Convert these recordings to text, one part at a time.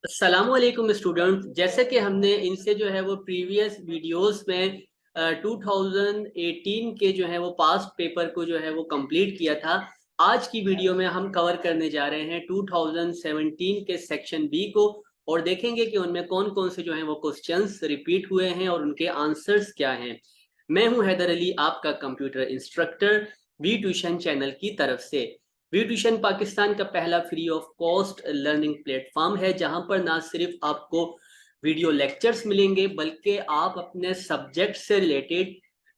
अस्सलामुअलैकुम स्टूडेंट। जैसे कि हमने इनसे जो है वो प्रीवियस वीडियोस में 2018 के जो है वो पास्ट पेपर को जो है वो कंप्लीट किया था। आज की वीडियो में हम कवर करने जा रहे हैं 2017 के सेक्शन बी को और देखेंगे कि उनमें कौन कौन से जो हैं वो क्वेश्चंस रिपीट हुए हैं और उनके आंसर्स क्या हैं। मैं हूं हैदर अली, आपका computer instructor V tuition channel की तरफ से। वी ट्यूशन पाकिस्तान का पहला free of cost learning platform है जहां पर ना सिर्फ आपको वीडियो लेक्चर्स मिलेंगे बल्कि आप अपने सब्जेक्ट से रिलेटेड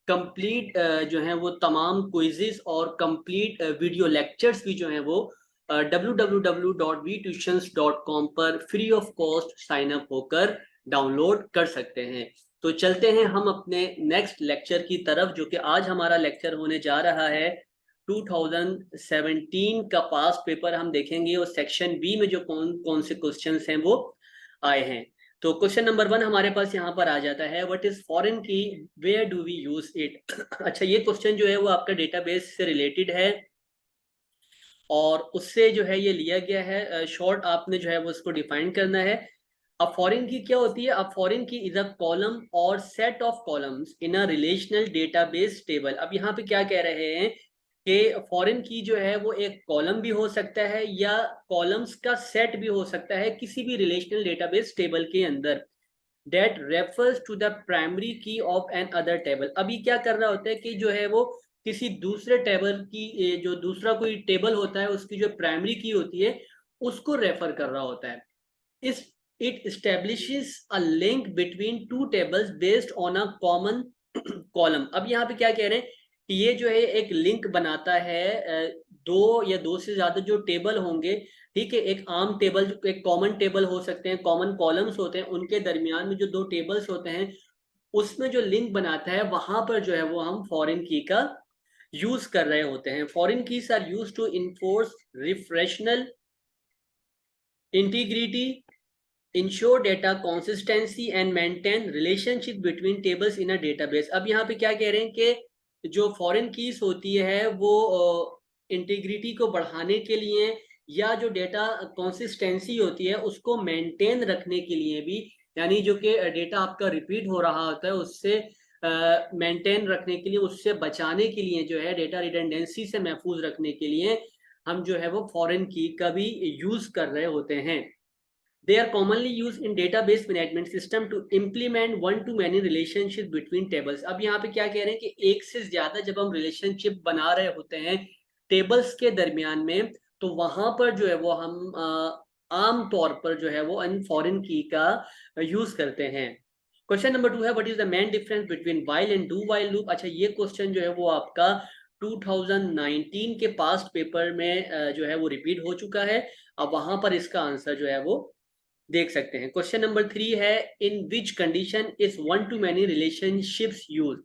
कंप्लीट जो है वो तमाम क्विजेस और कंप्लीट वीडियो लेक्चर्स भी जो हैं वो www.vtuitions.com पर free of cost sign up होकर डाउनलोड कर सकते हैं। तो चलते हैं हम अपने नेक्स्ट लेक्चर की तरफ, जो कि आज हमारा लेक्चर होने जा रहा है 2017 का पास पेपर हम देखेंगे और सेक्शन बी में जो कौन कौन से क्वेश्चंस हैं वो आए हैं। तो क्वेश्चन नंबर 1 हमारे पास यहाँ पर आ जाता है, what is foreign key, where do we use it. अच्छा, ये क्वेश्चन जो है वो आपका डेटाबेस से रिलेटेड है और उससे जो है ये लिया गया है। शॉर्ट आपने जो है वो इसको डिफाइन करना है। अब फॉरेन की क्या होती है? अब फॉरेन की इज अ कॉलम और set of columns in a relational database table. अब यहाँ पे क्या कह रहे हैं कि फॉरेन की जो है वो एक कॉलम भी हो सकता है या कॉलम्स का सेट भी हो सकता है किसी भी रिलेशनल डेटाबेस टेबल के अंदर। That refers to the primary key of an other table. अभी क्या कर रहा होता है कि जो है वो किसी दूसरे टेबल की, जो दूसरा कोई टेबल होता है उसकी जो प्राइमरी की होती है उसको रेफर कर रहा होता है। इस it establishes a link between two tables based on a common column। अब यहाँ पे क्या कह रहे हैं कि ये जो है एक लिंक बनाता है दो या दो से ज्यादा जो टेबल होंगे। ठीक है, एक आम टेबल, एक कॉमन टेबल हो सकते हैं, कॉमन कॉलम्स होते हैं, उनके दरमियान में जो दो टेबल्स होते हैं उसमें जो लिंक बनाता है वहां पर जो है वो हम फॉरेन की का यूज कर रहे होते हैं। Foreign keys are used to enforce referential integrity, ensure data consistency and maintain relationship between tables in a database। अब यहाँ पे क्या कह रहे हैं कि जो फॉरेन कीज होती है वो इंटीग्रिटी को बढ़ाने के लिए या जो डेटा कंसिस्टेंसी होती है उसको मेंटेन रखने के लिए भी, यानी जो कि डेटा आपका रिपीट हो रहा होता है उससे मेंटेन रखने के लिए, उससे बचाने के लिए, जो है डेटा रिडेंडेंसी से महफूज रखने के लिए हम जो है वो फॉरेन की का भी यूज कर रहे होते हैं। They are commonly used in database management system to implement one-to-many relationship between tables। अब यहाँ पे क्या कह रहे हैं कि एक से ज्यादा जब हम रिलेशनशिप बना रहे होते हैं टेबल्स के दरमियान में, तो वहां पर जो है वो हम आम तौर पर जो है वो इन फॉरेन की का यूज करते हैं। क्वेश्चन नंबर 2 है, what is the main difference between while and do while loop. अच्छा, ये क्वेश्चन जो है वो आपका 2019 के पास्ट पेपर में जो है वो रिपीट हो चुका है। अब वहां पर इसका आंसर जो है वो देख सकते हैं। क्वेश्चन नंबर 3 है, in which condition is one to many relationships use.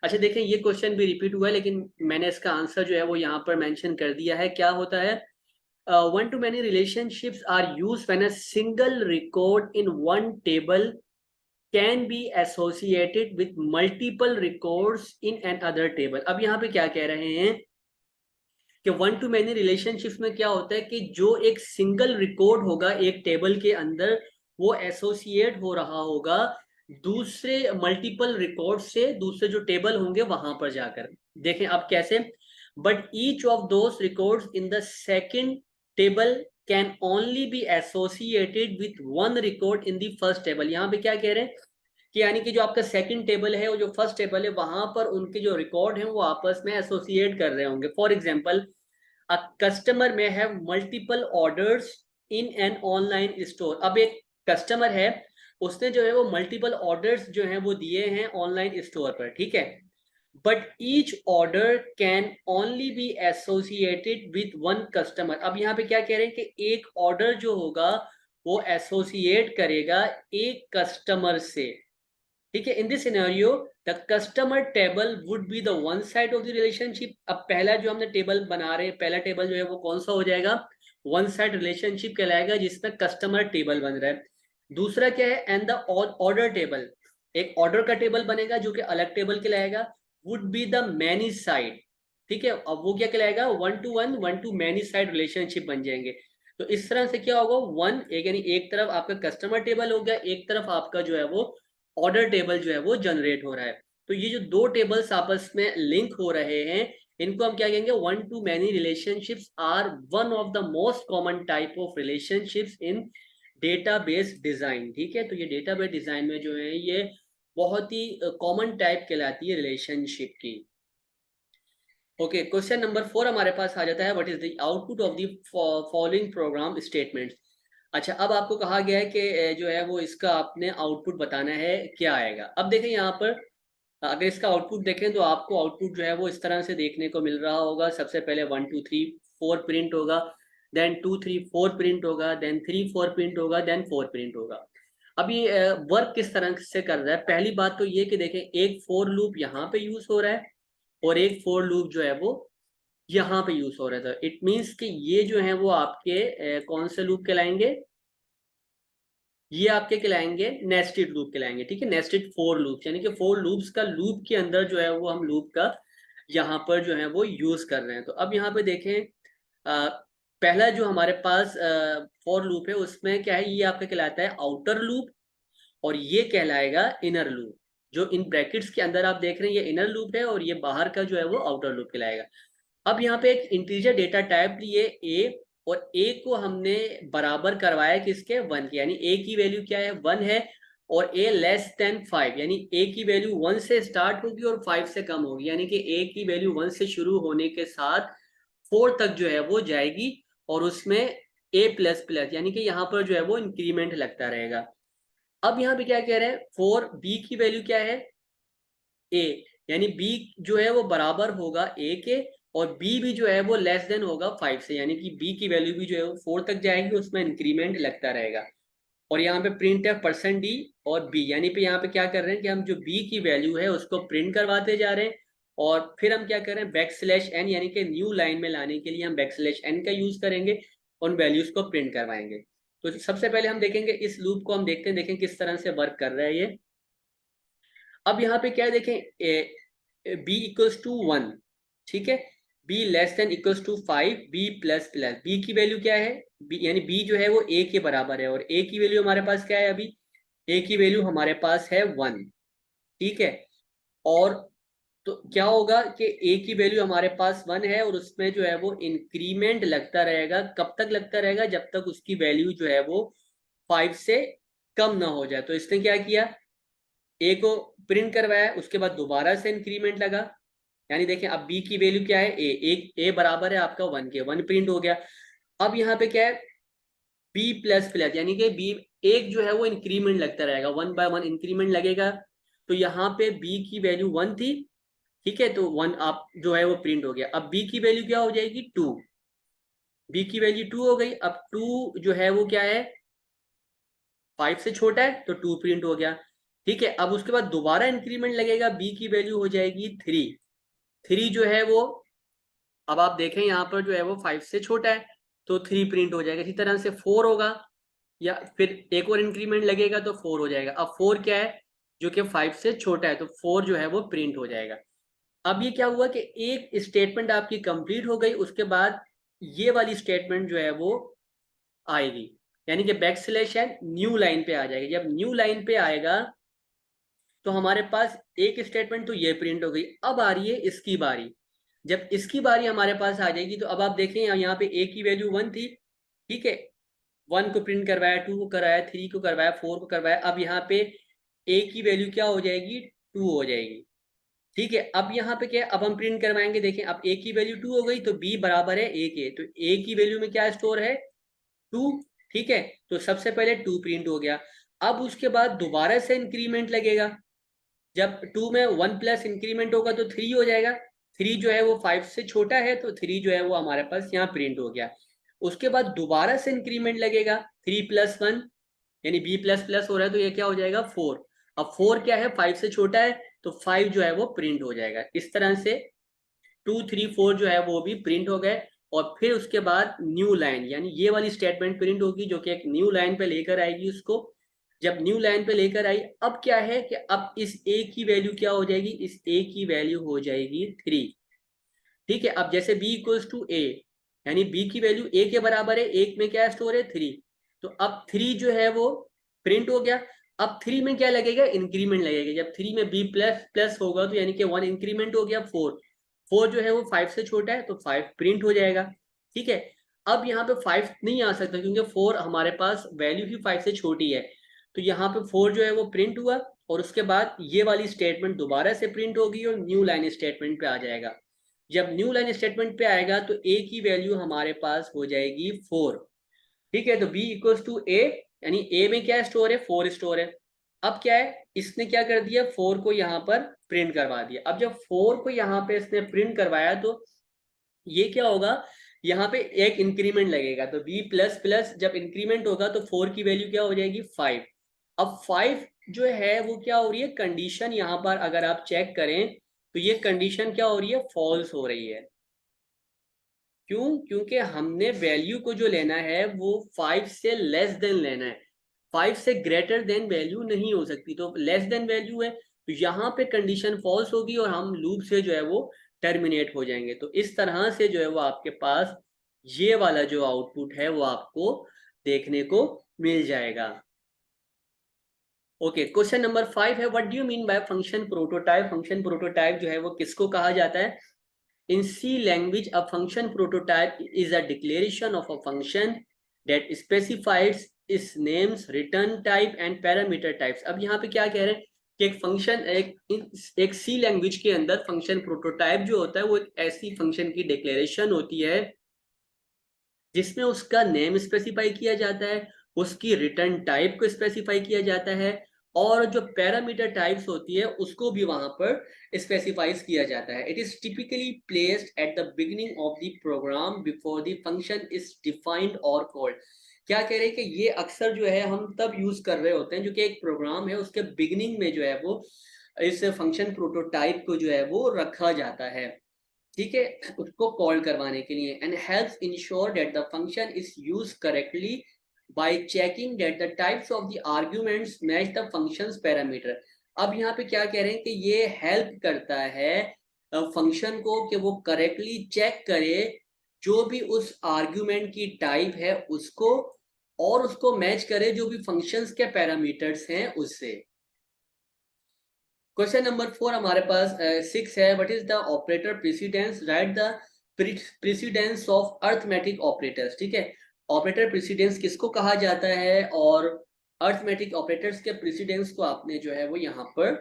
अच्छा देखें, ये क्वेश्चन भी रिपीट हुआ है लेकिन मैंने इसका आंसर जो है वो यहाँ पर मेंशन कर दिया है। क्या होता है? one to many relationships are used when a single record in one table can be associated with multiple records in another table। अब यहाँ पे क्या कह रहे हैं कि वन टू मैनी रिलेशनशिप्स में क्या होता है कि जो एक सिंगल रिकॉर्ड होगा एक टेबल के अंदर वो एसोसिएट हो रहा होगा दूसरे मल्टीपल रिकॉर्ड से, दूसरे जो टेबल होंगे वहां पर जाकर। देखें अब कैसे, but each of those records in the second table can only be associated with one record in the first table. यहाँ पे क्या कह रहे हैं कि यानी कि जो आपका सेकंड टेबल है और जो फर्स्ट टेबल है वहां पर उनके जो रिकॉर्ड हैं वो आपस में एसोसिएट कर रहे होंगे। For example, a customer may have multiple orders in an online store। अब एक कस्टमर है, उसने जो है वो मल्टीपल ऑर्डर्स जो हैं वो दिए हैं ऑनलाइन स्टोर पर, ठीक है। But each order can only be associated with one customer. अब यहाँ पे क्या कह रहे हैं कि एक ऑर्डर जो होगा वो एसोसिएट करेगा एक कस्टमर से, ठीक है। In this scenario the customer table would be the one side of the relationship. अब पहला जो हमने टेबल बना रहे हैं, पहला टेबल जो है वो कौन सा हो जाएगा? वन साइड रिलेशनशिप कहलाएगा जिसमें कस्टमर टेबल बन रहा है। दूसरा क्या है? एंड द ऑर्डर टेबल, एक ऑर्डर का टेबल बनेगा जो कि अलग टेबल कहलाएगा, would be the many side. ठीक है, अब वो क्या कहलाएगा? One to many side relationship बन जाएंगे। तो इस तरह से क्या होगा, वन एक यानी एक तरफ आपका कस्टमर टेबल हो गया, एक तरफ आपका जो है वो ऑर्डर टेबल जो है वो जनरेट हो रहा है। तो ये जो दो टेबल्स आपस में लिंक हो रहे हैं, इनको हम क्या कहेंगे, one to many relationships are one of the most common type of relationships in database design. ठीक है, तो ये डेटाबेस डिजाइन में जो है ये बहुत ही कॉमन टाइप कहलाती है रिलेशनशिप की। ओके, क्वेश्चन नंबर 4 हमारे पास आ जाता है, what is the output of the following programme statements. अच्छा, अब आपको कहा गया है कि जो है वो इसका आपने आउटपुट बताना है, क्या आएगा। अब देखें यहाँ पर, अगर इसका आउटपुट देखें तो आपको आउटपुट जो है वो इस तरह से देखने को मिल रहा होगा। सबसे पहले 1 2 3 4 प्रिंट होगा, देन 2 3 4 प्रिंट होगा, देन 3 4 प्रिंट होगा, देन 4 प्रिंट होगा। अब ये वर्क किस तरह से कर रहा है, पहली बात तो ये कि देखें एक फोर लूप यहाँ पे यूज हो रहा है और एक फोर लूप जो है वो यहाँ पे यूज हो रहा था। इट मीन्स कि ये जो है वो आपके कौन से लूप कहलाएंगे, ये आपके कहलाएंगे नेस्टेड लूप कहलाएंगे। ठीक है, नेस्टेड फोर लूप, यानी कि फोर लूप्स का लूप के अंदर जो है वो हम लूप का यहाँ पर जो है वो यूज कर रहे हैं। तो अब यहाँ पे देखें, पहला जो हमारे पास फोर लूप है उसमें क्या है, ये आपका कहलाता है आउटर लूप और ये कहलाएगा इनर लूप। जो इन ब्रैकेट्स के अंदर आप देख रहे हैं ये इनर लूप है और ये बाहर का जो है वो आउटर लूप कहलाएगा। अब यहाँ पे एक इंटीजर डेटा टाइप लिए ए, और ए को हमने बराबर करवाया किसके, वन के, यानी ए की वैल्यू क्या है, वन है, और ए लेस देन 5, यानी ए की वैल्यू 1 से स्टार्ट होगी और 5 से कम होगी, यानी कि ए की वैल्यू 1 से शुरू होने के साथ 4 तक जो है वो जाएगी और उसमें ए प्लस प्लस, यानी कि यहाँ पर जो है वो इंक्रीमेंट लगता रहेगा। अब यहाँ पे क्या कह रहे हैं, फोर बी की वैल्यू क्या है, ए, यानी बी जो है वो बराबर होगा ए के, और बी भी जो है वो लेस देन होगा 5 से, यानी कि बी की वैल्यू भी जो है वो 4 तक जाएगी, उसमें इंक्रीमेंट लगता रहेगा। और यहाँ पे प्रिंट है परसेंट डी और बी, यानी पे यहाँ पे क्या कर रहे हैं कि हम जो बी की वैल्यू है उसको प्रिंट करवाते जा रहे हैं, और फिर हम क्या कर रहे हैं, बैक स्लैश एन, यानी कि न्यू लाइन में लाने के लिए हम बैक स्लैश एन का यूज करेंगे, उन वैल्यूज को प्रिंट करवाएंगे। तो सबसे पहले हम देखेंगे इस लूप को, हम देखते हैं देखें किस तरह से वर्क कर रहा है ये। अब यहाँ पे क्या है देखें, बी इक्वल्स टू 1, ठीक है, B less than equals to 5, B plus plus, B की वैल्यू क्या है, बी यानी बी जो है वो ए के बराबर है, और ए की वैल्यू हमारे पास क्या है, अभी ए की वैल्यू हमारे पास है 1। ठीक है, और तो क्या होगा कि ए की वैल्यू हमारे पास 1 है और उसमें जो है वो इंक्रीमेंट लगता रहेगा, कब तक लगता रहेगा, जब तक उसकी वैल्यू जो है वो 5 से कम ना हो जाए। तो इसने क्या किया, ए को प्रिंट करवाया, उसके बाद दोबारा से इंक्रीमेंट लगा, यानी देखें अब बी की वैल्यू क्या है, ए बराबर है आपका 1 के, 1 प्रिंट हो गया। अब यहाँ पे क्या है, बी प्लस प्लस, यानी कि बी एक जो है वो इंक्रीमेंट लगता रहेगा, 1 बाय 1 इंक्रीमेंट लगेगा। तो यहाँ पे बी की वैल्यू 1 थी, ठीक है, तो 1 आप जो है वो प्रिंट हो गया। अब बी की वैल्यू क्या हो जाएगी, 2, बी की वैल्यू 2 हो गई। अब 2 जो है वो क्या है, 5 से छोटा है, तो 2 प्रिंट हो गया। ठीक है, अब उसके बाद दोबारा इंक्रीमेंट लगेगा, बी की वैल्यू हो जाएगी 3, 3 जो है वो, अब आप देखें यहाँ पर जो है वो 5 से छोटा है, तो 3 प्रिंट हो जाएगा। इसी तरह से 4 होगा, या फिर एक और इंक्रीमेंट लगेगा तो 4 हो जाएगा। अब 4 क्या है, जो कि 5 से छोटा है, तो 4 जो है वो प्रिंट हो जाएगा। अब ये क्या हुआ कि एक स्टेटमेंट आपकी कंप्लीट हो गई, उसके बाद ये वाली स्टेटमेंट जो है वो आएगी, यानी कि बैक स्लैश है न्यू लाइन पे आ जाएगी। जब न्यू लाइन पे आएगा तो हमारे पास एक स्टेटमेंट तो ये प्रिंट हो गई। अब आ रही है इसकी बारी, जब इसकी बारी हमारे पास आ जाएगी तो अब आप देखें यहाँ पे ए की वैल्यू 1 थी, ठीक है, 1 को प्रिंट करवाया, 2 को करवाया, 3 को करवाया, 4 को करवाया। अब यहाँ पे ए की वैल्यू क्या हो जाएगी, 2 हो जाएगी। ठीक है, अब यहाँ पे क्या है, अब हम प्रिंट करवाएंगे, देखें अब ए की वैल्यू 2 हो गई, तो बी बराबर है ए के, तो ए की वैल्यू में क्या स्टोर है, 2। ठीक है, तो सबसे पहले 2 प्रिंट हो गया। अब उसके बाद दोबारा से इंक्रीमेंट लगेगा, जब 2 में 1 प्लस इंक्रीमेंट होगा तो 3 हो जाएगा। 3 जो है वो 5 से छोटा है, तो 3 जो है वो हमारे पास यहाँ प्रिंट हो गया। उसके बाद दोबारा से इंक्रीमेंट लगेगा, 3 प्लस 1, यानी बी प्लस प्लस हो रहा है, तो ये क्या हो जाएगा, 4। अब 4 क्या है, 5 से छोटा है, तो 5 जो है वो प्रिंट हो जाएगा। इस तरह से 2 3 4 जो है वो भी प्रिंट हो गए। और फिर उसके बाद न्यू लाइन, यानी ये वाली स्टेटमेंट प्रिंट होगी जो कि एक न्यू लाइन पे लेकर आएगी उसको। जब न्यू लाइन पे लेकर आई, अब क्या है कि अब इस ए की वैल्यू क्या हो जाएगी, इस ए की वैल्यू हो जाएगी 3। ठीक है, अब जैसे बी इक्वल्स टू ए, यानी b की वैल्यू a के बराबर है, एक में क्या स्टोर है 3, तो अब 3 जो है वो प्रिंट हो गया। अब 3 में क्या लगेगा, इंक्रीमेंट लगेगा, जब 3 में b प्लस प्लस होगा तो यानी कि 1 इंक्रीमेंट हो गया 4, 4 जो है वो 5 से छोटा है तो 5 प्रिंट हो जाएगा। ठीक है, अब यहाँ पे 5 नहीं आ सकता क्योंकि 4 हमारे पास वैल्यू ही 5 से छोटी है, तो यहाँ पे 4 जो है वो प्रिंट हुआ और उसके बाद ये वाली स्टेटमेंट दोबारा से प्रिंट होगी और न्यू लाइन स्टेटमेंट पे आ जाएगा। जब न्यू लाइन स्टेटमेंट पे आएगा तो a की वैल्यू हमारे पास हो जाएगी 4। ठीक है, तो b इक्वल्स टू a, यानी a में क्या स्टोर है, 4 स्टोर है। अब क्या है, इसने क्या कर दिया, 4 को यहाँ पर प्रिंट करवा दिया। अब जब 4 को यहाँ पे इसने प्रिंट करवाया तो ये क्या होगा, यहाँ पे एक इंक्रीमेंट लगेगा, तो b प्लस प्लस जब इंक्रीमेंट होगा तो 4 की वैल्यू क्या हो जाएगी 5। अब 5 जो है वो क्या हो रही है, कंडीशन यहाँ पर अगर आप चेक करें तो ये कंडीशन क्या हो रही है, फॉल्स हो रही है। क्यों, क्योंकि हमने वैल्यू को जो लेना है वो 5 से लेस देन लेना है, 5 से ग्रेटर देन वैल्यू नहीं हो सकती, तो लेस देन वैल्यू है तो यहाँ पे कंडीशन फॉल्स होगी और हम लूप से जो है वो टर्मिनेट हो जाएंगे। तो इस तरह से जो है वो आपके पास ये वाला जो आउटपुट है वो आपको देखने को मिल जाएगा। ओके, क्वेश्चन नंबर 5 है, what do you mean bye function prototype. Function prototype जो है वो किसको कहा जाता है। In C language, a function prototype is a declaration of a function that specifies its names, return type and parameter types। अब यहाँ पे क्या कह रहे हैं कि एक फंक्शन एक C लैंग्वेज के अंदर फंक्शन प्रोटोटाइप जो होता है वो एक ऐसी फंक्शन की डिक्लेरेशन होती है जिसमें उसका नेम स्पेसिफाई किया जाता है, उसकी रिटर्न टाइप को स्पेसिफाई किया जाता है और जो पैरामीटर टाइप्स होती है उसको भी वहां पर स्पेसिफाइज किया जाता है। It is typically placed at the beginning of the programme before the function is defined और कॉल्ड। क्या कह रहे हैं कि ये अक्सर जो है हम तब यूज कर रहे होते हैं जो कि एक प्रोग्राम है उसके बिगिनिंग में जो है वो इस फंक्शन प्रोटोटाइप को जो है वो रखा जाता है। ठीक है, उसको कॉल करवाने के लिए। And helps ensure that the function is use correctly bye checking that the types of the arguments match the functions parameter. अब यहाँ पे क्या कह रहे हैं कि ये हेल्प करता है फंक्शन को कि वो करेक्टली चेक करे जो भी उस आर्ग्यूमेंट की टाइप है उसको और उसको मैच करे जो भी फंक्शंस के पैरामीटर्स हैं उससे। क्वेश्चन नंबर 4 हमारे पास 6 है, what is the operator precedence, right the precedence of arithmetic operators. ठीक है, ऑपरेटर प्रेसिडेंस किसको कहा जाता है और अर्थमेटिक ऑपरेटर्स के प्रेसिडेंस को आपने जो है वो यहाँ पर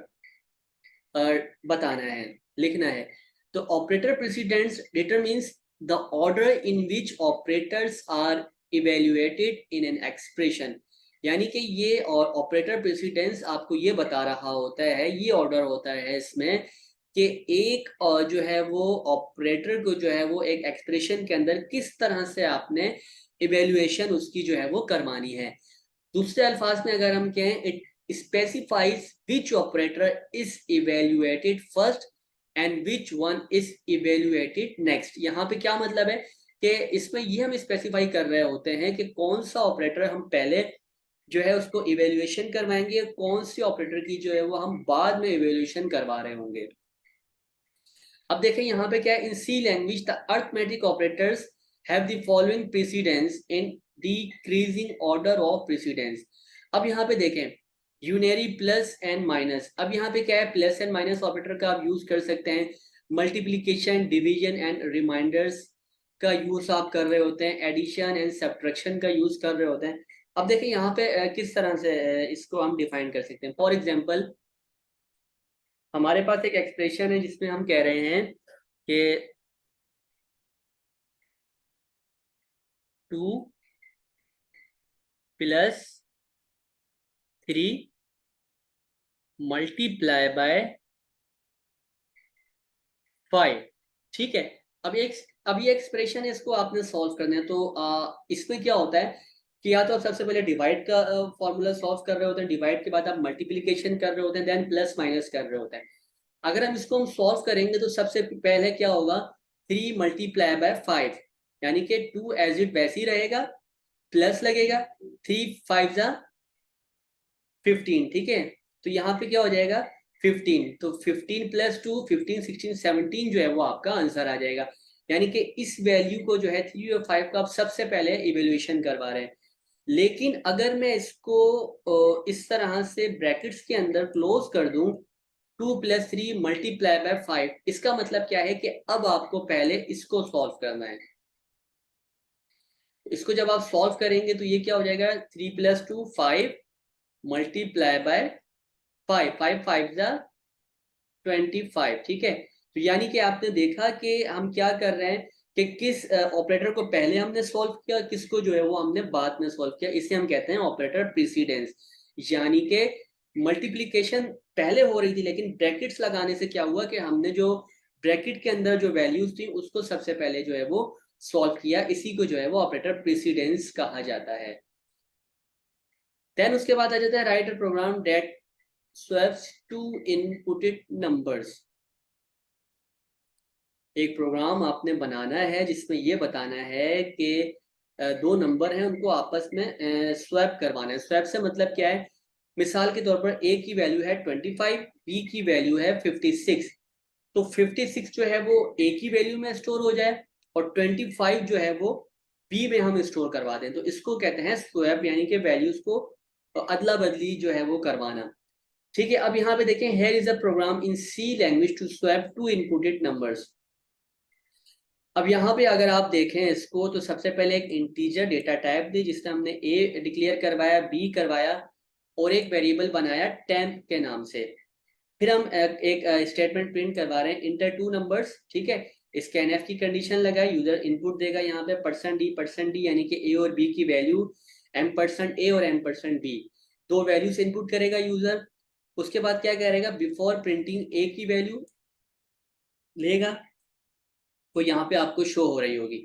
बताना है, लिखना है। तो operator precedence determines the order in which operators are evaluated in an expression. यानी कि ये और ऑपरेटर प्रेसिडेंस आपको ये बता रहा होता है, ये ऑर्डर होता है इसमें कि एक जो है वो ऑपरेटर को जो है वो एक एक्सप्रेशन के अंदर किस तरह से आपने इवेल्युएशन उसकी जो है वो करवानी है। दूसरे अल्फाज में अगर हम कहें, it specifies which operator is evaluated first and which one is evaluated next। यहाँ पे क्या मतलब है कि इसमें ये हम स्पेसिफाई कर रहे होते हैं कि कौन सा ऑपरेटर हम पहले जो है उसको इवेल्युएशन करवाएंगे, कौन सी ऑपरेटर की जो है वो हम बाद में इवेल्युएशन करवा रहे होंगे। अब देखें यहाँ पे क्या है, in C language the arithmetic operators have the following precedence in decreasing order of precedence. अब यहाँ पे देखें यूनरी प्लस एंड माइनस। अब यहाँ पे क्या है, प्लस एंड माइनस ऑपरेटर का आप यूज कर सकते हैं, मल्टीप्लीकेशन डिवीजन एंड रिमाइंडर्स का यूज आप कर रहे होते हैं, एडिशन एंड सब्ट्रैक्शन का यूज कर रहे होते हैं। अब देखिए यहाँ पे किस तरह से इसको हम डिफाइन कर सकते हैं। फॉर एग्जाम्पल हमारे पास एक एक्सप्रेशन है जिसमें हम कह रहे हैं कि 2 प्लस 3 मल्टीप्लाई बाय 5। ठीक है, अब ये एक्सप्रेशन है, इसको आपने सॉल्व करना है। तो इसमें क्या होता है कि या तो आप सबसे पहले डिवाइड का फॉर्मूला सॉल्व कर रहे होते हैं, डिवाइड के बाद आप मल्टीप्लीकेशन कर रहे होते हैं, देन प्लस माइनस कर रहे होते हैं। अगर हम इसको हम सॉल्व करेंगे तो सबसे पहले क्या होगा, 3 मल्टीप्लाई बाय 5, यानी कि 2 एज इट वैसे ही रहेगा, प्लस लगेगा 3 5 जा 15। ठीक है, तो यहाँ पे क्या हो जाएगा 15, तो 15 प्लस 2 15 16 17 जो है वो आपका आंसर आ जाएगा। यानी कि इस वैल्यू को जो है 3 और 5 का आप सबसे पहले इवेल्युएशन करवा रहे हैं। लेकिन अगर मैं इसको इस तरह से ब्रैकेट्स के अंदर क्लोज कर दूं 2 + 3 मल्टीप्लाई बाय 5, इसका मतलब क्या है कि अब आपको पहले इसको सॉल्व करना है। इसको जब आप सॉल्व करेंगे तो ये क्या हो जाएगा, 3 + 2 5 मल्टीप्लाई बाय 5, 5 5 जा 25, ठीक है। तो यानी कि आपने देखा कि हम क्या कर रहे हैं कि किस ऑपरेटर को पहले हमने सॉल्व किया, किसको जो है वो हमने बाद में सॉल्व किया। इसे हम कहते हैं ऑपरेटर प्रीसीडेंस। यानी कि मल्टीप्लिकेशन पहले हो रही थी, लेकिन ब्रैकेट्स लगाने से क्या हुआ कि हमने जो ब्रैकेट के अंदर जो वैल्यूज थी उसको सबसे पहले जो है वो सॉल्व किया। इसी को जो है वो ऑपरेटर प्रीसीडेंस कहा जाता है। देन उसके बाद आ जाता है write a program that swaps two inputted numbers। एक प्रोग्राम आपने बनाना है जिसमें ये बताना है कि दो नंबर हैं उनको आपस में स्वैप करवाना है। स्वैप से मतलब क्या है, मिसाल के तौर पर ए की वैल्यू है 25, बी की वैल्यू है 56। तो 56 जो है वो ए की वैल्यू में स्टोर हो जाए और 25 जो है वो बी में हम स्टोर करवा दें, तो इसको कहते हैं स्वैप, यानी कि वैल्यूज को अदला बदली जो है वो करवाना। ठीक है, अब यहाँ पे देखें, here is a program in C language to swap two inputted numbers। अब यहाँ पे अगर आप देखें इसको तो सबसे पहले एक इंटीजर डेटा टाइप दी जिसने हमने ए डिक्लेयर करवाया, बी करवाया और एक वेरिएबल बनाया टेम्प के नाम से। फिर हम एक स्टेटमेंट प्रिंट करवा रहे हैं इंटर टू नंबर्स, ठीक है। स्कैनएफ की कंडीशन लगाए, यूजर इनपुट देगा यहाँ पे %d यानी कि ए और बी की वैल्यू m% a और m%b, दो वैल्यूज इनपुट करेगा यूजर। उसके बाद क्या करेगा, बिफोर प्रिंटिंग ए की वैल्यू लेगा, तो यहाँ पे आपको शो हो रही होगी।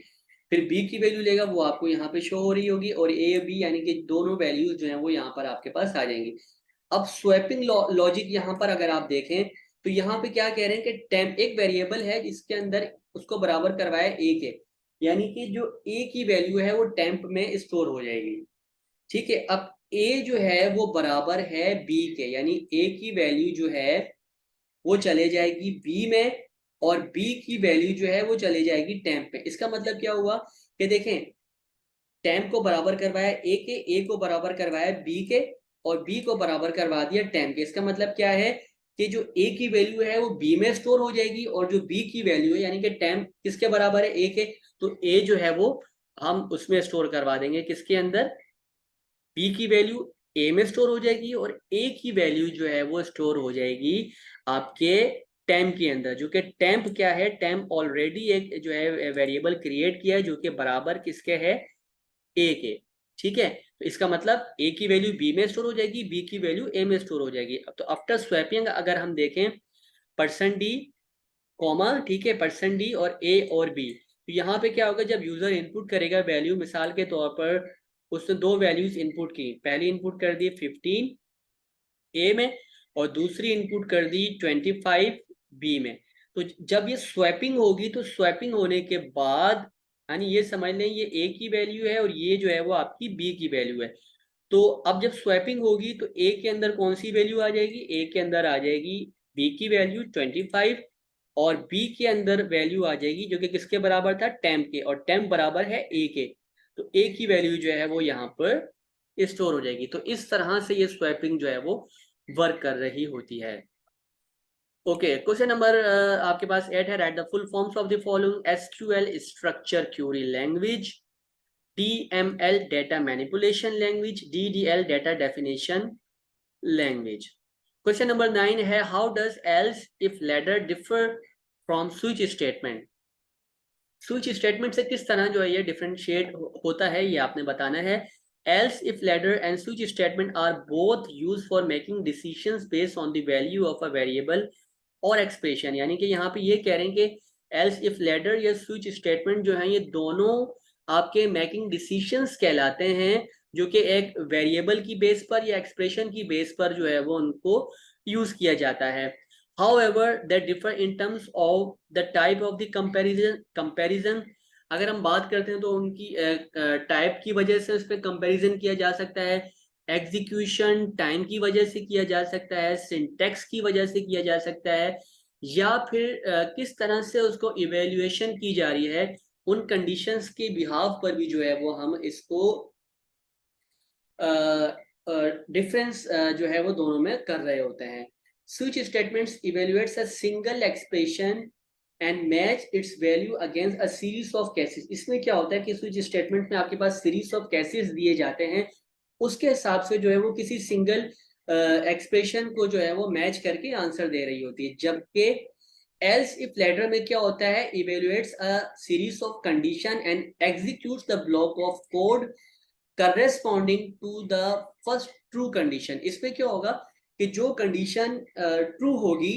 फिर बी की वैल्यू लेगा, वो आपको यहाँ पे शो हो रही होगी, और ए बी यानी कि दोनों वैल्यूज जो है वो यहाँ पर आपके पास आ जाएंगी। अब स्वैपिंग लॉजिक यहाँ पर अगर आप देखें तो यहाँ पे क्या कह रहे हैं कि टेम्प एक वेरिएबल है जिसके अंदर उसको बराबर करवाया ए के, यानी कि जो ए की वैल्यू है वो टेम्प में स्टोर हो जाएगी। ठीक है, अब ए जो है वो बराबर है बी के, यानी ए की वैल्यू जो है वो चले जाएगी बी में और बी की वैल्यू जो है वो चले जाएगी टेम्प पे। इसका मतलब क्या हुआ कि देखें, टेम्प को बराबर करवाया ए को बराबर करवाया बी के और बी को बराबर करवा दिया टेम्प के। इसका मतलब क्या है कि जो ए की वैल्यू है वो बी में स्टोर हो जाएगी और जो बी की वैल्यू है यानी कि टेम्प किसके बराबर है, ए के, तो ए जो है वो हम उसमें स्टोर करवा देंगे किसके अंदर, बी की वैल्यू ए में स्टोर हो जाएगी और ए की वैल्यू जो है वो स्टोर हो जाएगी आपके टेम्प के अंदर। जो कि टेम्प क्या है, टेम्प ऑलरेडी एक जो है वेरिएबल क्रिएट किया है जो कि बराबर किसके है, ए के। ठीक है, तो इसका मतलब ए की वैल्यू बी में स्टोर हो जाएगी, बी की वैल्यू ए में स्टोर हो जाएगी। अब तो आफ्टर स्वैपिंग अगर हम देखें %d कॉमा, ठीक है, %d और ए और बी, तो यहाँ पे क्या होगा, जब यूजर इनपुट करेगा वैल्यू, मिसाल के तौर पर उसने दो वैल्यूज इनपुट की, पहली इनपुट कर दी 15 ए में और दूसरी इनपुट कर दी 25 बी में। तो जब ये स्वैपिंग होगी तो स्वैपिंग होने के बाद यानी ये समझ लें ये ए की वैल्यू है और ये जो है वो आपकी बी की वैल्यू है। तो अब जब स्वैपिंग होगी तो ए के अंदर कौन सी वैल्यू आ जाएगी, ए के अंदर आ जाएगी बी की वैल्यू 25 और बी के अंदर वैल्यू आ जाएगी जो कि किसके बराबर था, टेम्प के, और टेम्प बराबर है ए के। तो ए की वैल्यू जो है वो यहाँ पर स्टोर हो जाएगी। तो इस तरह से ये स्वैपिंग जो है वो वर्क कर रही होती है। ओके, क्वेश्चन नंबर आपके पास 8 है, right the full forms of the following SQL structure Curie language, DML data manipulation language, DDL data definition language. Question number 9 है, how does else if ladder differ from switch statement. Switch statement से किस तरह जो है ये differentiate होता है, ये आपने बताना है। Else if ladder and switch statement are both use for making decisions based on the value of a variable और एक्सप्रेशन, यानी कि यहाँ पे ये कह रहे हैं कि एल्स इफ लेडर या स्विच स्टेटमेंट जो है ये दोनों आपके मेकिंग डिसीजंस कहलाते हैं, जो कि एक वेरिएबल की बेस पर या एक्सप्रेशन की बेस पर जो है वो उनको यूज किया जाता है। However, they differ in terms of the type of the comparison। अगर हम बात करते हैं तो उनकी टाइप की वजह से उस पर कंपेरिजन किया जा सकता है, एग्जीक्यूशन टाइम की वजह से किया जा सकता है, सिंटेक्स की वजह से किया जा सकता है, या फिर किस तरह से उसको इवेल्युएशन की जा रही है, उन कंडीशंस के बिहाव पर भी जो है वो हम इसको डिफरेंस जो है वो दोनों में कर रहे होते हैं। Switch statements evaluates a single expression and match it's value against a series of cases. इसमें क्या होता है कि स्विच स्टेटमेंट में आपके पास सीरीज ऑफ केसेस दिए जाते हैं, उसके हिसाब से जो है वो किसी सिंगल एक्सप्रेशन को जो है वो मैच करके आंसर दे रही होती है। जबकि एल्स इफ लेटर में क्या होता है, evaluates a series of condition and executes the block of code corresponding to the first true condition. इसमें क्या होगा कि जो कंडीशन ट्रू होगी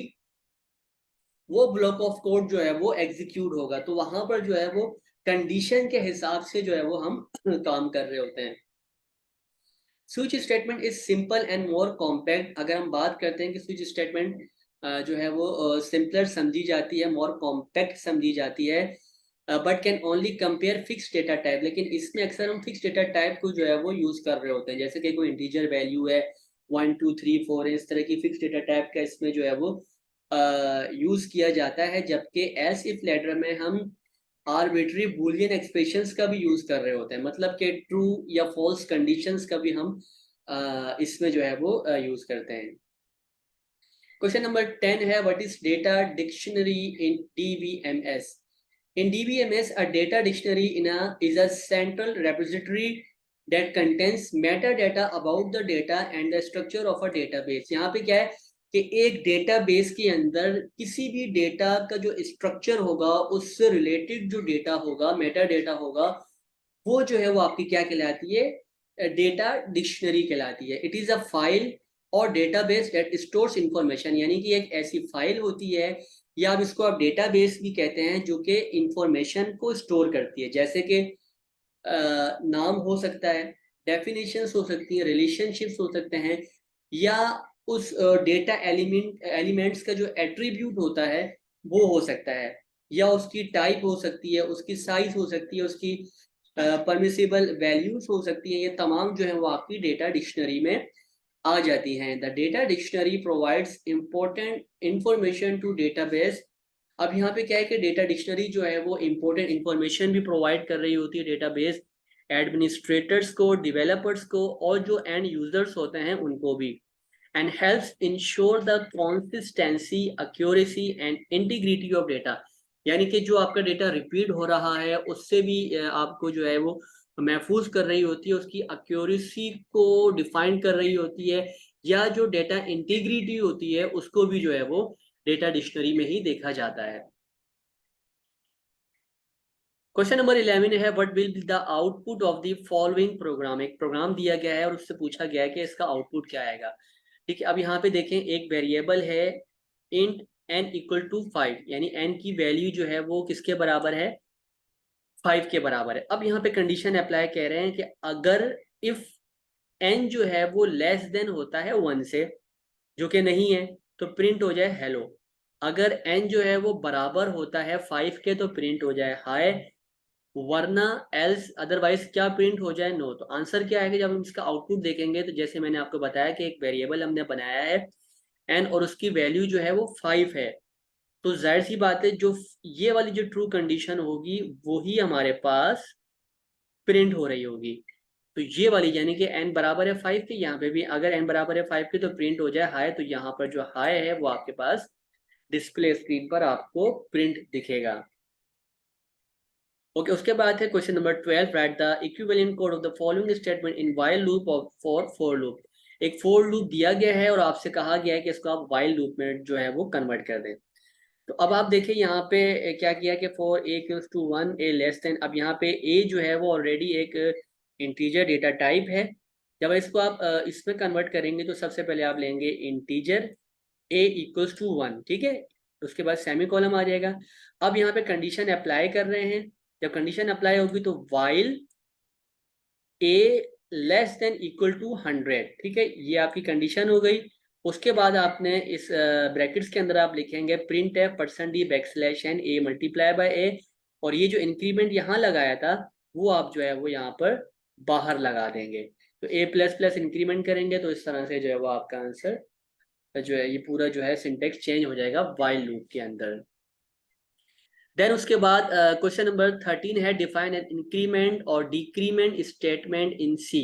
वो ब्लॉक ऑफ कोड जो है वो एग्जीक्यूट होगा, तो वहां पर जो है वो कंडीशन के हिसाब से जो है वो हम काम कर रहे होते हैं। Switch statement is simple and more compact. अगर हम बात करते हैं कि स्विच स्टेटमेंट जो है वो सिंपलर समझी जाती है, मोर कॉम्पैक्ट समझी जाती है, but can only compare fix data type. लेकिन इसमें अक्सर हम फिक्स डेटा टाइप को जो है वो यूज कर रहे होते हैं, जैसे कि कोई इंटीजर वैल्यू है 1 2 3 4 इस तरह की फिक्स डेटा टाइप का इसमें जो है वो यूज किया जाता है। जबकि एल्स इफ लेटर में हम आर्बिट्री बूलियन एक्सप्रेशंस का भी यूज कर रहे होते हैं, मतलब कि ट्रू या फॉल्स कंडीशंस का भी हम इसमें जो है वो यूज करते हैं। क्वेश्चन नंबर 10 है, what is data dictionary in DBMS? In DBMS, a data dictionary is a central repository that contains metadata about the data and the structure of a database। यहाँ पे क्या है कि एक डेटाबेस के अंदर किसी भी डेटा का जो स्ट्रक्चर होगा, उससे रिलेटेड जो डेटा होगा, मेटा डेटा होगा, वो जो है वो आपकी क्या कहलाती है, डेटा डिक्शनरी कहलाती है। इट इज अ फाइल और डेटाबेस दैट स्टोर्स इंफॉर्मेशन, यानी कि एक ऐसी फाइल होती है या अब इसको आप डेटाबेस भी कहते हैं जो कि इंफॉर्मेशन को स्टोर करती है, जैसे कि नाम हो सकता है, डेफिनेशंस हो सकती हैं, रिलेशनशिप्स हो सकते हैं, या उस डेटा एलिमेंट्स का जो एट्रीब्यूट होता है वो हो सकता है, या उसकी टाइप हो सकती है, उसकी साइज हो सकती है, उसकी परमिसिबल वैल्यूज हो सकती हैं। ये तमाम जो है वो आपकी डेटा डिक्शनरी में आ जाती हैं। The data dictionary provides important information to database. अब यहाँ पे क्या है कि डेटा डिक्शनरी जो है वो इंपॉर्टेंट इंफॉर्मेशन भी प्रोवाइड कर रही होती है डेटाबेस एडमिनिस्ट्रेटर्स को, डेवलपर्स को, और जो एंड यूजर्स होते हैं उनको भी। And helps ensure the consistency, accuracy and integrity of data. यानी कि जो आपका डेटा रिपीट हो रहा है उससे भी आपको जो है वो महफूज कर रही होती है, उसकी एक्यूरेसी को डिफाइन कर रही होती है, या जो डेटा इंटीग्रिटी होती है उसको भी जो है वो डेटा डिक्शनरी में ही देखा जाता है। क्वेश्चन नंबर 11 है, what will be the output of the following programme? एक प्रोग्राम दिया गया है और उससे पूछा गया है कि इसका आउटपुट क्या आएगा। ठीक है, अब यहाँ पे देखें, एक वेरिएबल है इंट n इक्वल टू 5, यानी n की वैल्यू जो है वो किसके बराबर है, 5 के बराबर है। अब यहाँ पे कंडीशन अप्लाई कह रहे हैं कि अगर इफ n जो है वो लेस देन होता है 1 से, जो कि नहीं है, तो प्रिंट हो जाए हेलो। अगर n जो है वो बराबर होता है 5 के तो प्रिंट हो जाए हाय, वरना एल्स अदरवाइज क्या प्रिंट हो जाए, नो। तो आंसर क्या है कि जब हम इसका आउटपुट देखेंगे तो जैसे मैंने आपको बताया कि एक वेरिएबल हमने बनाया है एन और उसकी वैल्यू जो है वो 5 है, तो जाहिर सी बात है जो ये वाली जो ट्रू कंडीशन होगी वो ही हमारे पास प्रिंट हो रही होगी। तो ये वाली यानी कि n बराबर है 5 के, यहाँ पे भी अगर n बराबर है 5 के तो प्रिंट हो जाए हाई, तो यहाँ पर जो हाई है वो आपके पास डिस्प्ले स्क्रीन पर आपको प्रिंट दिखेगा। ओके, उसके बाद है question number 12, right the equivalent code of the following statement in while loop of for loop. एक फॉर लूप दिया गया है और आपसे कहा गया है कि इसको आप व्हाइल लूप में जो है वो कन्वर्ट कर दें। तो अब आप देखिए यहाँ पे क्या किया कि for A equals to 1 A less than, अब यहाँ पे ए जो है वो ऑलरेडी एक इंटीजर डेटा टाइप है। जब इसको आप इसमें कन्वर्ट करेंगे तो सबसे पहले आप लेंगे इंटीजर ए इक्वल्स टू 1, ठीक है, उसके बाद सेमी कॉलम आ जाएगा। अब यहाँ पे कंडीशन अप्लाई कर रहे हैं, जब कंडीशन अप्लाई होगी तो while A less than equal to 100, ठीक है, ये आपकी कंडीशन हो गई। उसके बाद आपने इस ब्रैकेट्स के अंदर आप लिखेंगे प्रिंट है %d backslash n a multiply by a, और ये जो इंक्रीमेंट यहाँ लगाया था वो आप जो है वो यहाँ पर बाहर लगा देंगे। तो a प्लस प्लस इंक्रीमेंट करेंगे तो इस तरह से जो है वो आपका आंसर जो है ये पूरा जो है सिंटेक्स चेंज हो जाएगा वाइल लूप के अंदर। देन उसके बाद क्वेश्चन नंबर 13 है डिफाइन एन इंक्रीमेंट और decrement statement in C.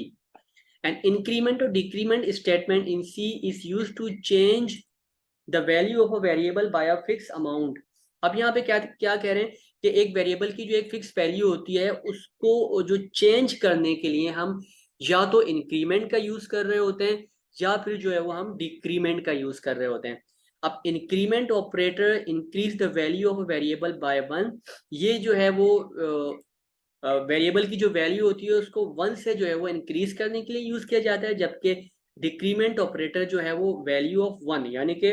An increment और decrement statement in C is used to change the value of a variable by a fix amount. अब यहाँ पे क्या क्या कह रहे हैं कि एक वेरिएबल की जो एक फिक्स वैल्यू होती है उसको जो चेंज करने के लिए हम या तो इंक्रीमेंट का यूज कर रहे होते हैं या फिर जो है वो हम डिक्रीमेंट का यूज कर रहे होते हैं। अब increment operator increase the value of variable by one. ये जो है वो वेरिएबल की जो वैल्यू होती है उसको वन से जो है वो इंक्रीज करने के लिए यूज किया जाता है, जबकि डिक्रीमेंट ऑपरेटर जो है वो वैल्यू ऑफ वन यानी कि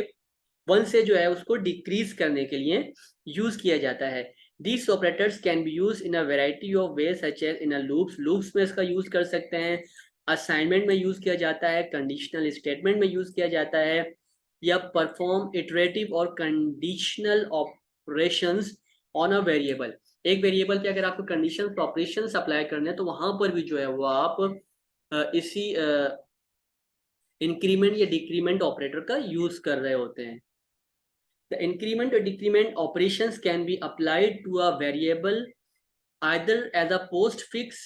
वन से जो है उसको डिक्रीज करने के लिए यूज किया जाता है। These operators can be used in a variety of ways such as in a loops में इसका यूज कर सकते हैं, असाइनमेंट में यूज किया जाता है, कंडीशनल स्टेटमेंट में यूज किया जाता है, या परफॉर्म इटरेटिव और conditional operations on a variable. एक वेरिएबल पे अगर आपको कंडीशंस ऑपरेशंस अप्लाई करने हैं तो वहां पर भी जो है वो आप इसी इंक्रीमेंट या डिक्रीमेंट ऑपरेटर का यूज कर रहे होते हैं। The increment or decrement operations can be applied to a variable either as a postfix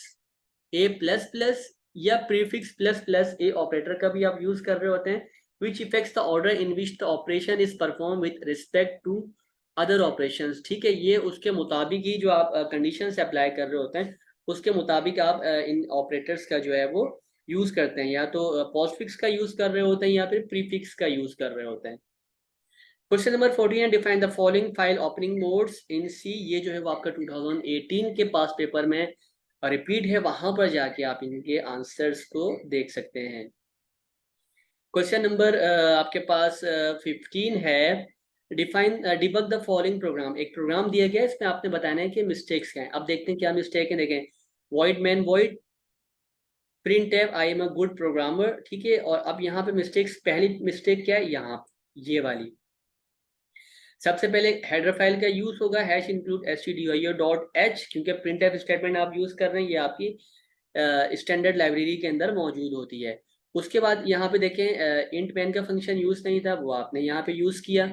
a plus plus या prefix plus plus a operator का भी आप यूज कर रहे होते हैं, which affects the order in which the operation is performed with respect to other operations। ठीक है, ये उसके मुताबिक ही जो आप कंडीशन से अप्लाई कर रहे होते हैं उसके मुताबिक आप इन ऑपरेटर्स का जो है वो यूज करते हैं, या तो पोस्टफिक्स का यूज कर रहे होते हैं या फिर प्रीफिक्स का यूज कर रहे होते हैं। क्वेश्चन नंबर 14 है define the following file opening modes in C. ये जो है वो आपका 2018 के पास पेपर में रिपीट है, वहां पर जाके आप इनके आंसर्स को देख सकते हैं। क्वेश्चन नंबर आपके पास 15 है define debug the following programme. एक प्रोग्राम दिया गया है, इसमें आपने बताना है कि मिस्टेक्स क्या हैं। अब देखते हैं क्या मिस्टेक है। देखें, void main void print F I am a good programmer. ठीक है, और अब यहाँ पे मिस्टेक्स, पहली मिस्टेक क्या है, यहाँ ये वाली। सबसे पहले हेडर फाइल का यूज होगा hash include stdio dot H, क्योंकि प्रिंट एफ स्टेटमेंट आप यूज कर रहे हैं, ये आपकी स्टैंडर्ड लाइब्रेरी के अंदर मौजूद होती है। उसके बाद यहाँ पे देखें इंट मैन का फंक्शन यूज नहीं था, वो आपने यहाँ पे यूज किया,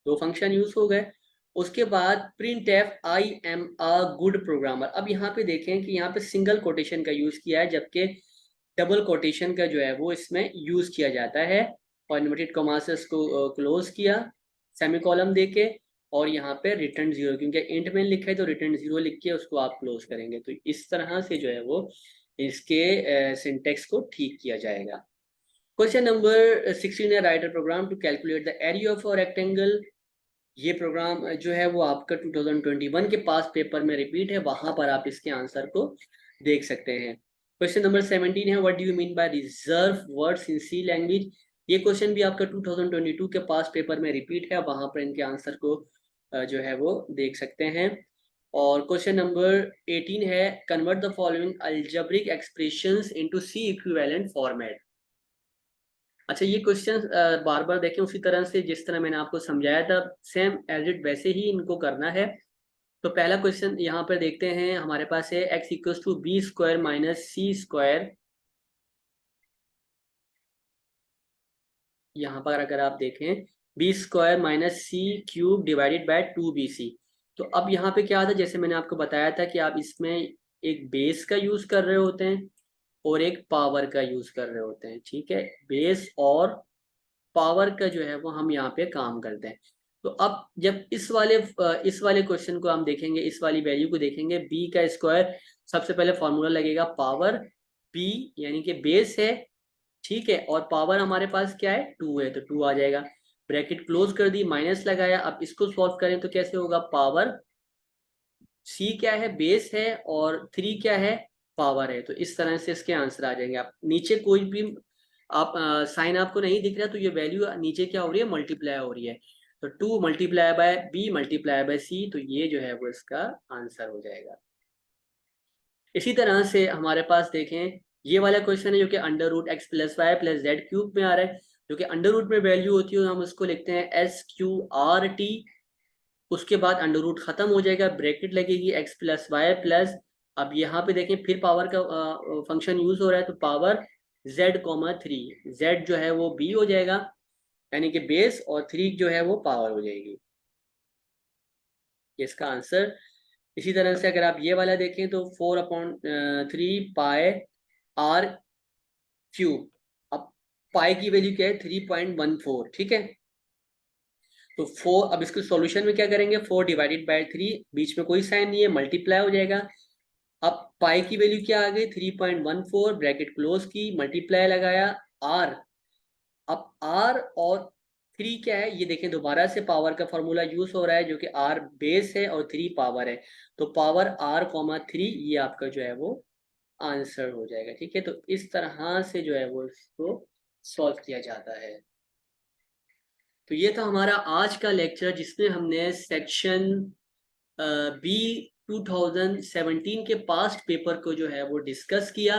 दो फंक्शन यूज हो गए। उसके बाद print F I am a good programmer. अब यहाँ पे देखें कि यहाँ पे सिंगल कोटेशन का यूज किया है, जबकि डबल कोटेशन का जो है वो इसमें यूज किया जाता है, और इन्वर्टेड कॉमा से इसको क्लोज किया सेमीकोलन देके, और यहाँ पे रिटर्न जीरो, क्योंकि इंट में लिखा है तो रिटर्न जीरो लिख के उसको आप क्लोज करेंगे। तो इस तरह से जो है वो इसके सिंटेक्स को ठीक किया जाएगा। क्वेश्चन नंबर 16 है write a program to calculate the area of a rectangle. ये प्रोग्राम जो है वो आपका 2021 के पास पेपर में रिपीट है, वहां पर आप इसके आंसर को देख सकते हैं। क्वेश्चन नंबर 17 है what do you mean by reserve words in C language. ये क्वेश्चन भी आपका 2022 के पास पेपर में रिपीट है, वहां पर इनके आंसर को जो है वो देख सकते हैं। और क्वेश्चन नंबर 18 है convert the following algebraic expressions into C equivalent format. अच्छा, ये क्वेश्चन बार बार देखें उसी तरह से जिस तरह मैंने आपको समझाया था, सेम एज इट वैसे ही इनको करना है। तो पहला क्वेश्चन यहाँ पर देखते हैं, हमारे पास है x equals to B square minus C square. यहाँ पर अगर आप देखें B square minus C cube divided by 2bc। तो अब यहाँ पे क्या आता है, जैसे मैंने आपको बताया था कि आप इसमें एक बेस का यूज कर रहे होते हैं और एक पावर का यूज कर रहे होते हैं। ठीक है, बेस और पावर का जो है वो हम यहाँ पे काम करते हैं। तो अब जब इस वाले क्वेश्चन को हम देखेंगे, इस वाली वैल्यू को देखेंगे, बी का स्क्वायर, सबसे पहले फॉर्मूला लगेगा पावर बी यानी कि बेस है। ठीक है, और पावर हमारे पास क्या है, 2 है, तो 2 आ जाएगा। ब्रैकेट क्लोज कर दी, माइनस लगाया। अब इसको सॉल्व करें तो कैसे होगा, पावर सी क्या है, बेस है, और 3 क्या है, पावर है। तो इस तरह से इसके आंसर आ जाएंगे। आप नीचे कोई भी आप साइन आपको नहीं दिख रहा, तो ये वैल्यू नीचे क्या हो रही है, मल्टीप्लाई हो रही है। तो 2 multiply by B multiply by C, तो ये जो है वो इसका आंसर हो जाएगा। इसी तरह से हमारे पास देखें ये वाला क्वेश्चन है जो कि under root X plus Y plus Z cube में आ रहा है, जो कि अंडर रूट में वैल्यू होती है हम उसको लिखते हैं SQRT। उसके बाद अंडर रूट खत्म हो जाएगा, ब्रैकेट लगेगी x प्लस वाई प्लस, अब यहाँ पे देखें फिर पावर का फंक्शन यूज हो रहा है, तो पावर z,3, z जो है वो b हो जाएगा यानी कि बेस, और 3 जो है वो पावर हो जाएगी, इसका आंसर। इसी तरह से अगर आप ये वाला देखें तो 4/3 पाई r क्यूब। अब पाई की वैल्यू क्या है 3.14, ठीक है। तो 4, अब इसके सॉल्यूशन में क्या करेंगे, 4/3, बीच में कोई साइन नहीं है, मल्टीप्लाई हो जाएगा। अब पाई की वैल्यू क्या आ गई 3.14, ब्रैकेट क्लोज की, मल्टीप्लाई लगाया r। अब r और 3 क्या है ये देखें, दोबारा से पावर का फॉर्मूला यूज हो रहा है, जो कि r बेस है और 3 पावर है, तो पावर r,3 ये आपका जो है वो आंसर हो जाएगा, ठीक है। तो इस तरह से जो है वो इसको सॉल्व किया जाता है। तो ये था हमारा आज का लेक्चर, जिसमें हमने सेक्शन बी 2017 के पास्ट पेपर को जो है वो डिस्कस किया।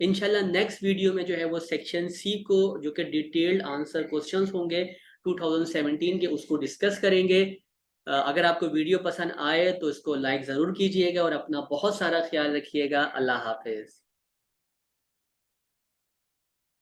इंशाल्लाह नेक्स्ट वीडियो में जो है वो सेक्शन सी को, जो कि डिटेल्ड आंसर क्वेश्चंस होंगे 2017 के, उसको डिस्कस करेंगे। अगर आपको वीडियो पसंद आए तो इसको लाइक ज़रूर कीजिएगा और अपना बहुत सारा ख्याल रखिएगा। अल्लाह हाफिज़।